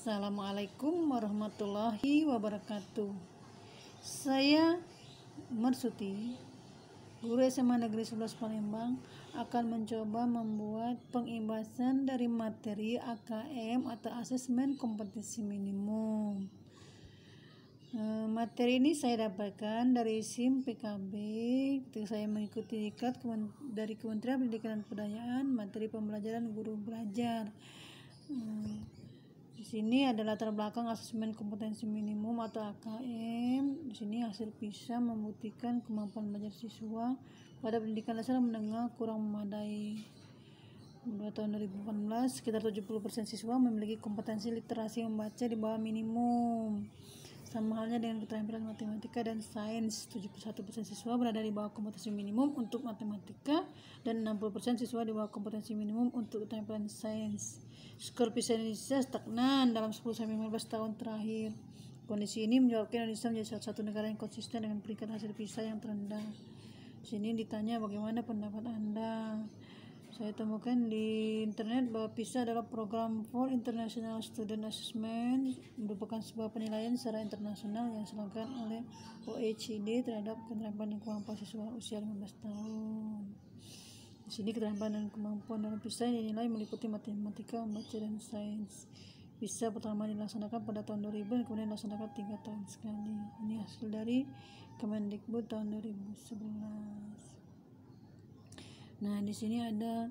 Assalamualaikum warahmatullahi wabarakatuh. Saya Marsuti, guru SMA Negeri 11 Palembang, akan mencoba membuat pengimbasan dari materi AKM atau Asesmen Kompetensi Minimum. Materi ini saya dapatkan dari SIM PKB ketika saya mengikuti diklat dari Kementerian Pendidikan dan Kebudayaan, materi pembelajaran guru belajar. Di sini ada latar belakang asesmen kompetensi minimum atau AKM. Di sini hasil PISA membuktikan kemampuan belajar siswa pada pendidikan dasar menengah kurang memadai. Pada tahun 2018, sekitar 70% siswa memiliki kompetensi literasi membaca di bawah minimum. Sama halnya dengan keterampilan matematika dan sains, 71% siswa berada di bawah kompetensi minimum untuk matematika dan 60% siswa di bawah kompetensi minimum untuk keterampilan sains. Skor PISA Indonesia stagnan dalam 10-15 tahun terakhir. Kondisi ini menyebabkan Indonesia menjadi salah satu negara yang konsisten dengan peringkat hasil PISA yang terendah. Di sini ditanya bagaimana pendapat Anda. Saya temukan di internet bahwa PISA adalah program for International Student Assessment, merupakan sebuah penilaian secara internasional yang dilakukan oleh OECD terhadap keterampilan dan kemampuan siswa usia 15 tahun. Di sini keterampilan dan kemampuan dalam PISA dinilai meliputi matematika, membaca, dan sains. PISA pertama dilaksanakan pada tahun 2000 dan kemudian dilaksanakan 3 tahun sekali. Ini hasil dari Kemendikbud tahun 2011. Nah, di sini ada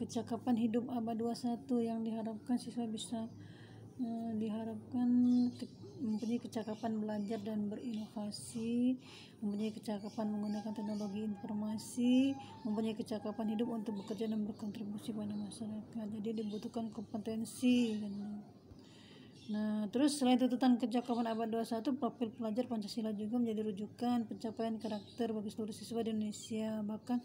kecakapan hidup abad 21 yang diharapkan siswa bisa mempunyai kecakapan belajar dan berinovasi, mempunyai kecakapan menggunakan teknologi informasi, mempunyai kecakapan hidup untuk bekerja dan berkontribusi pada masyarakat. Jadi dibutuhkan kompetensi. Nah, terus selain tuntutan kecakapan abad 21, profil pelajar Pancasila juga menjadi rujukan pencapaian karakter bagi seluruh siswa di Indonesia. Bahkan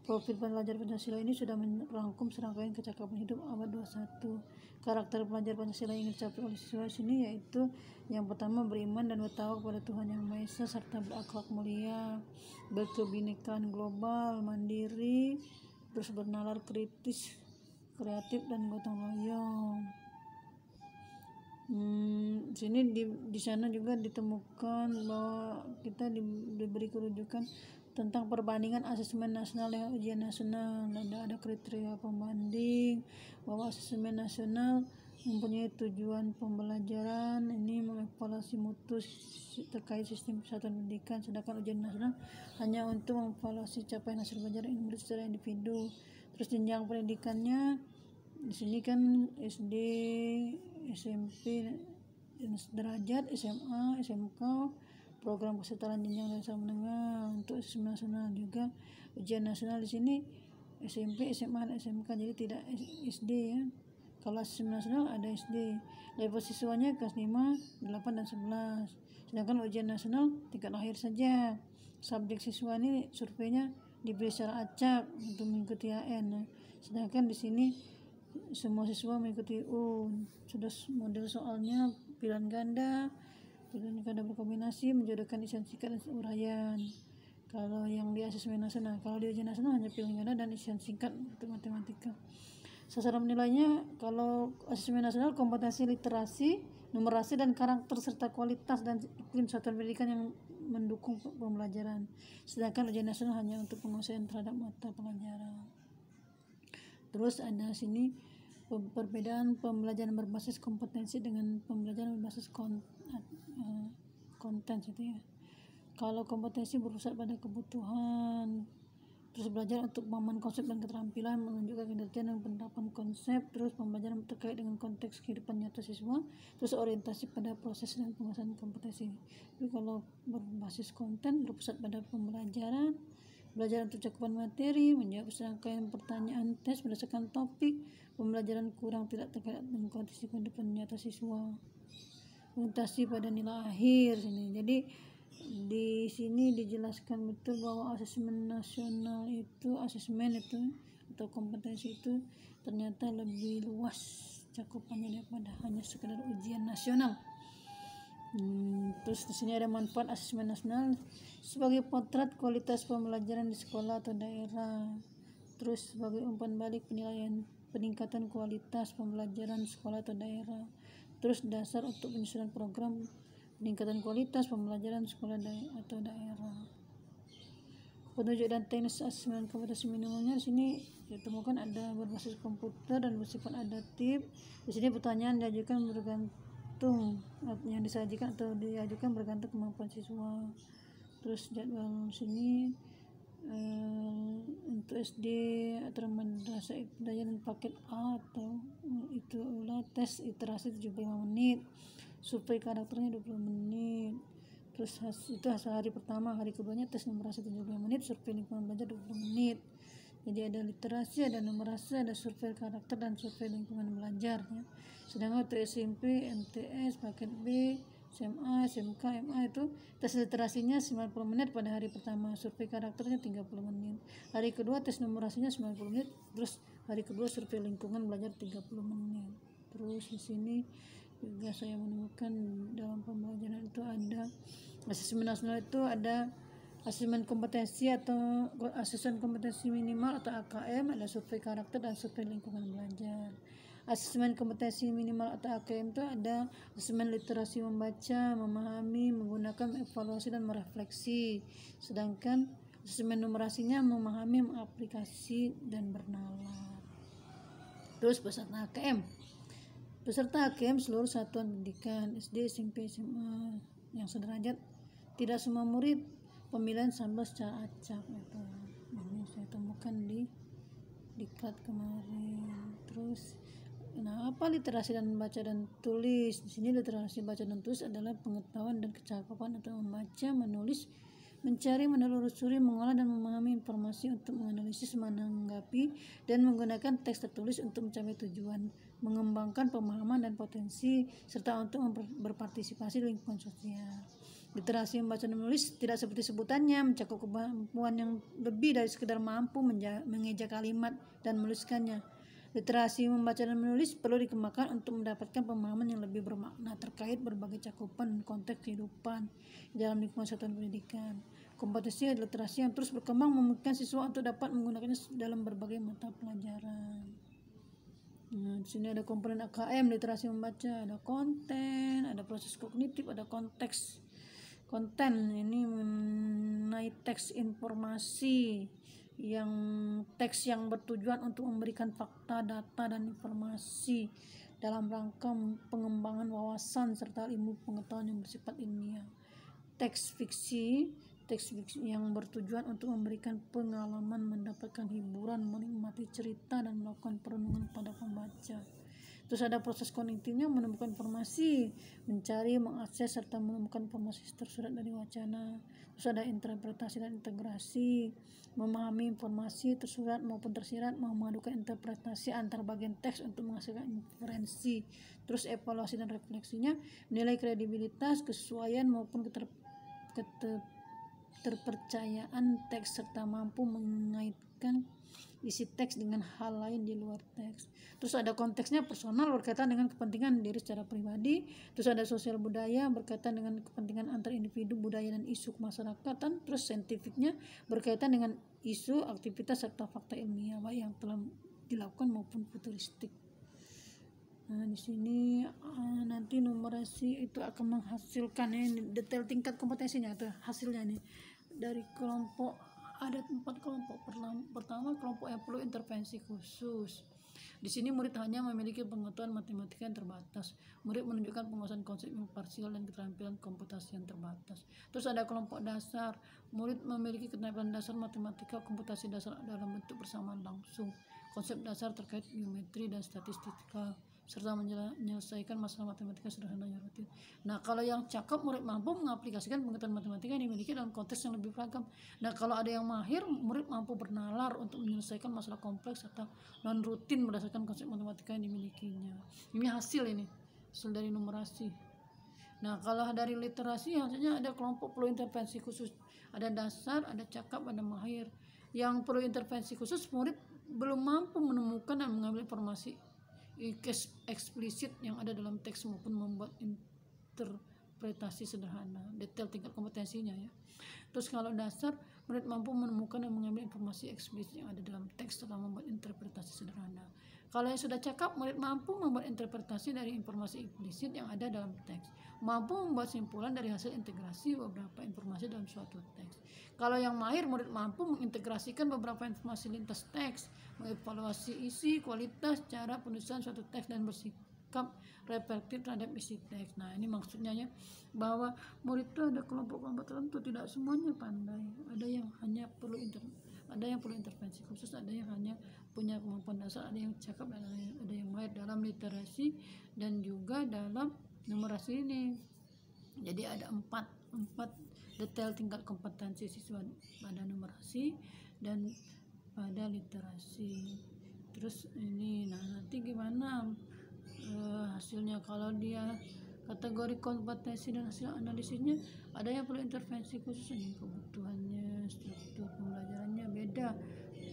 profil pelajar Pancasila ini sudah merangkum serangkaian kecakapan hidup abad 21. Karakter pelajar Pancasila yang dicapai oleh siswa sini yaitu yang pertama, beriman dan bertawakal kepada Tuhan Yang Maha Esa serta berakhlak mulia, berkebinekaan global, mandiri, terus bernalar kritis, kreatif, dan gotong royong. Sini di sana juga ditemukan bahwa kita diberi kerujukan tentang perbandingan asesmen nasional dengan ujian nasional. Ada kriteria pembanding bahwa asesmen nasional mempunyai tujuan pembelajaran, ini mengevaluasi mutu terkait sistem kesatuan pendidikan, sedangkan ujian nasional hanya untuk mengevaluasi capaian hasil belajar murid secara individu. Terus jenjang pendidikannya di sini kan SD, SMP, derajat, SMA, SMK, program kesetaraan jenjang dasar menengah. Untuk asesmen nasional juga ujian nasional di sini SMP, SMA, dan SMK, jadi tidak SD ya. Kalau asesmen nasional ada SD. Level siswanya kelas 5, 8, dan 11. Sedangkan ujian nasional tingkat akhir saja. Subjek siswa ini surveinya diberi secara acak untuk mengikuti AN. Sedangkan di sini semua siswa mengikuti sudah model soalnya pilihan ganda berkombinasi, menjodohkan isian singkat dan uraian. Kalau yang di asesmen nasional, kalau di ujian nasional hanya pilihan ganda dan isian singkat untuk matematika. Sasaran menilainya kalau asesmen nasional kompetensi literasi, numerasi, dan karakter serta kualitas dan iklim satuan pendidikan yang mendukung pembelajaran. Sedangkan ujian nasional hanya untuk penguasaan terhadap mata pelajaran. Terus ada sini perbedaan pembelajaran berbasis kompetensi dengan pembelajaran berbasis konten gitu ya. Kalau kompetensi berpusat pada kebutuhan, terus belajar untuk pemahaman konsep dan keterampilan, menunjukkan kinerja dan penerapan konsep, terus pembelajaran terkait dengan konteks kehidupan nyata siswa, terus orientasi pada proses dan penguasaan kompetensi. Jadi kalau berbasis konten berpusat pada pembelajaran, belajar untuk cakupan materi, menjawab serangkaian pertanyaan tes berdasarkan topik, pembelajaran kurang tidak terkait dengan kondisi kehidupan nyata siswa, orientasi pada nilai akhir sini. Jadi di sini dijelaskan betul bahwa asesmen nasional itu, atau kompetensi itu ternyata lebih luas cakupannya daripada hanya sekedar ujian nasional. Terus di sini ada manfaat asesmen nasional sebagai potret kualitas pembelajaran di sekolah atau daerah. Terus sebagai umpan balik penilaian peningkatan kualitas pembelajaran sekolah atau daerah. Terus dasar untuk penyusunan program peningkatan kualitas pembelajaran sekolah atau daerah. Petunjuk dan teknis asesmen kompetensi minimalnya di sini ditemukan ada berbasis komputer dan bersifat adaptif. Di sini pertanyaan diajukan bergantung yang disajikan atau diajukan bergantung kemampuan siswa. Terus jadwal sini untuk SD atau madrasah ibtidaiyah dan paket A atau itu ulah tes iterasi 75 menit, survei karakternya 20 menit. Terus itu hasil hari pertama, hari keduanya tes numerasi 75 menit, survei lingkungan belajar 20 menit. Jadi ada literasi, ada numerasi, ada survei karakter dan survei lingkungan belajar ya. Sedangkan untuk SMP, MTS, paket B, SMA, SMK, MA itu tes literasinya 90 menit pada hari pertama, survei karakternya 30 menit. Hari kedua tes numerasinya 90 menit, terus hari kedua survei lingkungan belajar 30 menit. Terus di sini juga saya menemukan dalam pembelajaran itu ada asesmen nasional, itu ada asesmen kompetensi atau asesmen kompetensi minimal atau AKM, ada survei karakter dan survei lingkungan belajar. Asesmen kompetensi minimal atau AKM itu ada asesmen literasi membaca, memahami, menggunakan, evaluasi dan merefleksi. Sedangkan asesmen numerasinya memahami, mengaplikasi dan bernalar. Terus peserta AKM. Peserta AKM seluruh satuan pendidikan SD, SMP, SMA yang sederajat, tidak semua murid, pemilihan sampel secara acak itu. Ini saya temukan di diklat kemarin. Terus apa literasi dan baca dan tulis? Di sini literasi baca dan tulis adalah pengetahuan dan kecakapan atau membaca, menulis, mencari, menelusuri, mengolah dan memahami informasi untuk menganalisis, menanggapi dan menggunakan teks tertulis untuk mencapai tujuan, mengembangkan pemahaman dan potensi, serta untuk berpartisipasi di lingkungan sosial. Literasi membaca dan menulis tidak seperti sebutannya, mencakup kemampuan yang lebih dari sekedar mampu mengeja kalimat dan menuliskannya. Literasi membaca dan menulis perlu dikembangkan untuk mendapatkan pemahaman yang lebih bermakna terkait berbagai cakupan konteks kehidupan dalam lingkungan satuan pendidikan. Kompetensi literasi yang terus berkembang memungkinkan siswa untuk dapat menggunakannya dalam berbagai mata pelajaran. Nah, di sini ada komponen AKM, literasi membaca, ada konten, ada proses kognitif, ada konteks. Konten ini mengenai teks informasi, yang teks yang bertujuan untuk memberikan fakta, data, dan informasi dalam rangka pengembangan wawasan serta ilmu pengetahuan yang bersifat ilmiah. Teks fiksi yang bertujuan untuk memberikan pengalaman, mendapatkan hiburan, menikmati cerita, dan melakukan perenungan pada pembaca. Terus ada proses kognitifnya, menemukan informasi, mencari, mengakses, serta menemukan informasi tersurat dari wacana. Terus ada interpretasi dan integrasi, memahami informasi tersurat maupun tersirat, memadukan interpretasi antar bagian teks untuk menghasilkan inferensi. Terus evaluasi dan refleksinya, menilai kredibilitas, kesesuaian maupun keterpercayaan teks, serta mampu mengaitkan isi teks dengan hal lain di luar teks. Terus ada konteksnya, personal, berkaitan dengan kepentingan diri secara pribadi. Terus ada sosial budaya, berkaitan dengan kepentingan antar individu, budaya, dan isu kemasyarakatan. Terus saintifiknya, berkaitan dengan isu, aktivitas, serta fakta ilmiah baik yang telah dilakukan maupun futuristik. Nah, di sini nanti numerasi itu akan menghasilkan detail tingkat kompetensinya, itu hasilnya nih dari kelompok. Ada 4 kelompok. Pertama, kelompok yang perlu intervensi khusus. Di sini murid hanya memiliki pengetahuan matematika yang terbatas. Murid menunjukkan penguasaan konsep yang parsial dan keterampilan komputasi yang terbatas. Terus ada kelompok dasar. Murid memiliki keterampilan dasar matematika, komputasi dasar dalam bentuk persamaan langsung, konsep dasar terkait geometri dan statistika, serta menyelesaikan masalah matematika sederhana yang rutin. Nah, kalau yang cakep, murid mampu mengaplikasikan pengetahuan matematika yang dimiliki dalam konteks yang lebih beragam. Nah, kalau ada yang mahir, murid mampu bernalar untuk menyelesaikan masalah kompleks serta non rutin berdasarkan konsep matematika yang dimilikinya. Ini hasil dari numerasi. Nah, kalau dari literasi hasilnya ada kelompok perlu intervensi khusus. Ada dasar, ada cakap, ada mahir. Yang perlu intervensi khusus, murid belum mampu menemukan dan mengambil informasi eksplisit yang ada dalam teks maupun membuat interpretasi sederhana, detail tingkat kompetensinya ya. Terus kalau dasar, murid mampu menemukan dan mengambil informasi eksplisit yang ada dalam teks setelah membuat interpretasi sederhana. Kalau yang sudah cakap, murid mampu membuat interpretasi dari informasi implisit yang ada dalam teks, mampu membuat simpulan dari hasil integrasi beberapa informasi dalam suatu teks. Kalau yang mahir, murid mampu mengintegrasikan beberapa informasi lintas teks, mengevaluasi isi, kualitas, cara penulisan suatu teks, dan bersikap reflektif terhadap isi teks. Nah, ini maksudnya ya, bahwa murid itu ada kelompok-kelompok tertentu, tidak semuanya pandai. Ada yang hanya perlu intervensi khusus, ada yang hanya punya kemampuan dasar, ada yang cakap, dan ada yang mahir dalam literasi dan juga dalam numerasi ini. Jadi ada empat detail tingkat kompetensi siswa pada numerasi dan pada literasi. Terus ini, nah nanti gimana hasilnya? Kalau dia kategori kompetensi dan hasil analisisnya, ada yang perlu intervensi khusus, ini kebutuhannya, struktur pembelajarannya beda,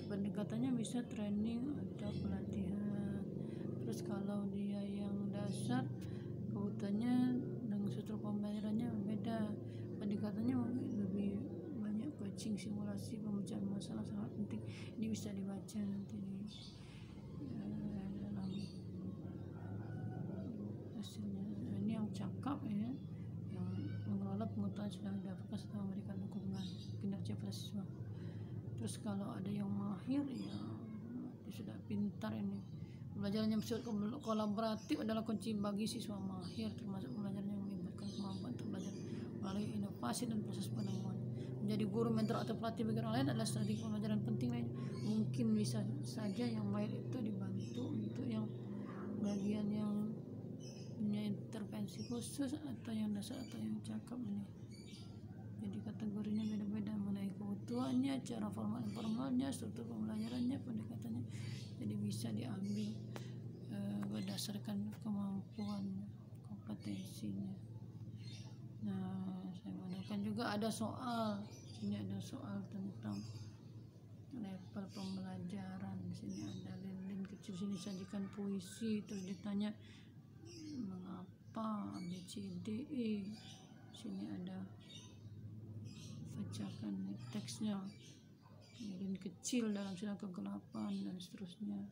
pendekatannya bisa training atau pelatihan. Terus kalau dia yang dasar, kebutuhannya dan struktur pembelajarannya beda, pendekatannya lebih banyak coaching, simulasi, pemecahan masalah sangat penting. Ini bisa dibaca nanti dalam hasilnya. Ini yang cakap ya, yang mengelola pengetahuan sudah didapatkan setelah memberikan dukungan kinerja pada siswa. Terus kalau ada yang mahir ya, dia sudah pintar ini. Pembelajaran yang bersifat kolaboratif adalah kunci bagi siswa mahir, termasuk pembelajaran yang melibatkan kemampuan untuk belajar melalui inovasi dan proses penemuan. Menjadi guru, mentor, atau pelatih bagi orang lain adalah strategi pembelajaran penting lain. Mungkin bisa saja yang mahir itu dibantu untuk yang bagian yang punya intervensi khusus, atau yang dasar, atau yang cakap ini. Jadi kategorinya beda-beda mengenai kebutuhannya, cara formal informalnya, struktur pembelajarannya, pendekatannya. Jadi bisa diambil berdasarkan kemampuan kompetensinya. Nah, saya gunakan juga ada soal. Sini ada soal tentang level pembelajaran. Sini ada lilin kecil, sini sajikan puisi, terus ditanya mengapa ABCDE. Sini ada bacakan teksnya, lilin kecil dalam sidang kegelapan, dan seterusnya.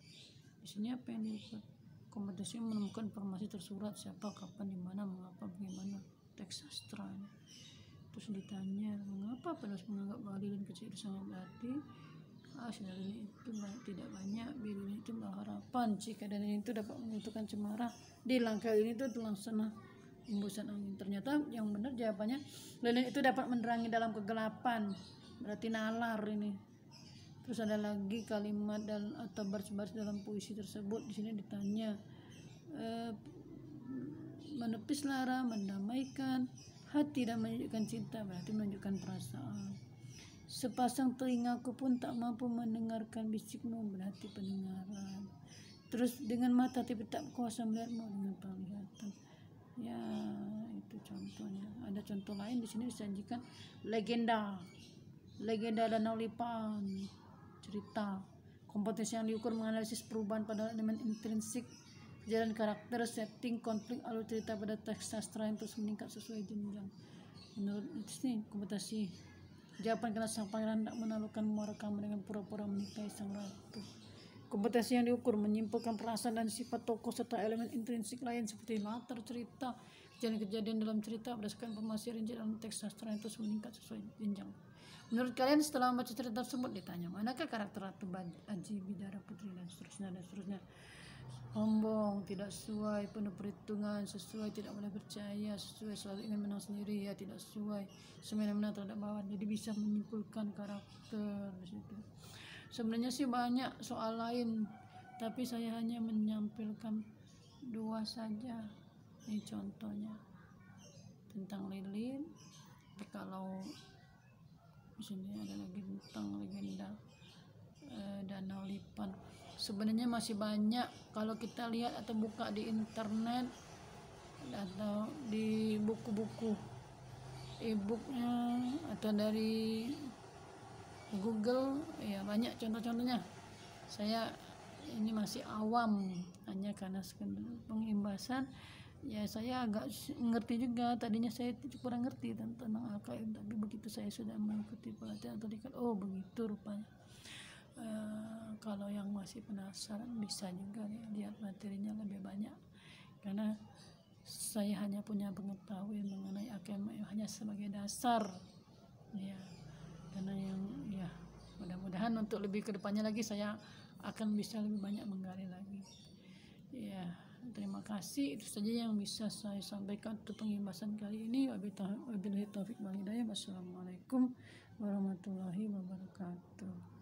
Di sini apa yang dilihat? Kompetensi menemukan informasi tersurat, siapa, kapan, di mana, mengapa, bagaimana, teks sastra. Terus ditanya mengapa penulis menganggap bahwa lilin kecil itu sangat berarti. Sinar lilin itu tidak banyak, lilin itu harapan, jika dan lilin itu dapat membutuhkan cemara, di langkah lilin itu terlaksana embusan angin. Ternyata yang benar jawabannya, lilin itu dapat menerangi dalam kegelapan, berarti nalar ini. Terus ada lagi kalimat atau baris-baris dalam puisi tersebut. Di sini ditanya menepis lara, mendamaikan hati dan menunjukkan cinta, berarti menunjukkan perasaan. Sepasang telingaku pun tak mampu mendengarkan bisikmu, berarti pendengaran. Terus dengan mata tapi tak kuasa melihatmu, dengan penglihatan. Ya, itu contohnya. Ada contoh lain di sini disajikan legenda Danau Lipan, cerita. Kompetensi yang diukur menganalisis perubahan pada elemen intrinsik, jalan karakter, setting, konflik, alur cerita pada teks sastra yang terus meningkat sesuai jenjang. Menurut ini kompetensi jawaban karena sang pangeran tidak menaklukkan muara kamu dengan pura-pura menikahi sang ratu. Kompetensi yang diukur menyimpulkan perasaan dan sifat tokoh serta elemen intrinsik lain seperti latar cerita, kejadian-kejadian dalam cerita berdasarkan informasi rinci dalam teks sastra yang terus meningkat sesuai jenjang. Menurut kalian setelah membaca cerita tersebut ditanya manakah karakter Ratu Aji Bidara Putri, dan seterusnya. Sombong, tidak sesuai, penuh perhitungan, sesuai, tidak boleh percaya, sesuai, selalu ingin menang sendiri, ya tidak sesuai, semena-mena terhadap bawahan. Jadi bisa menyimpulkan karakter di situ. Sebenarnya sih banyak soal lain, tapi saya hanya menyampaikan 2 saja. Ini contohnya tentang lilin. Kalau di sini ada lagi tentang legenda Danau Lipan. Sebenarnya masih banyak kalau kita lihat atau buka di internet atau di buku-buku e-booknya atau dari Google, ya banyak contoh-contohnya. Saya ini masih awam hanya karena sekedar pengimbasan Ya saya agak mengerti juga, tadinya saya kurang ngerti tentang Al-Qaeda, tapi begitu saya sudah mengikuti pelatihan tarikat, oh begitu rupanya. Kalau yang masih penasaran bisa juga nih, lihat materinya lebih banyak, karena saya hanya punya pengetahuan mengenai agama hanya sebagai dasar ya, karena yang ya mudah-mudahan untuk lebih kedepannya lagi saya akan bisa lebih banyak menggali lagi ya. Terima kasih, itu saja yang bisa saya sampaikan untuk pembahasan kali ini. Wabillahi taufiq wal hidayah. Wassalamualaikum warahmatullahi wabarakatuh.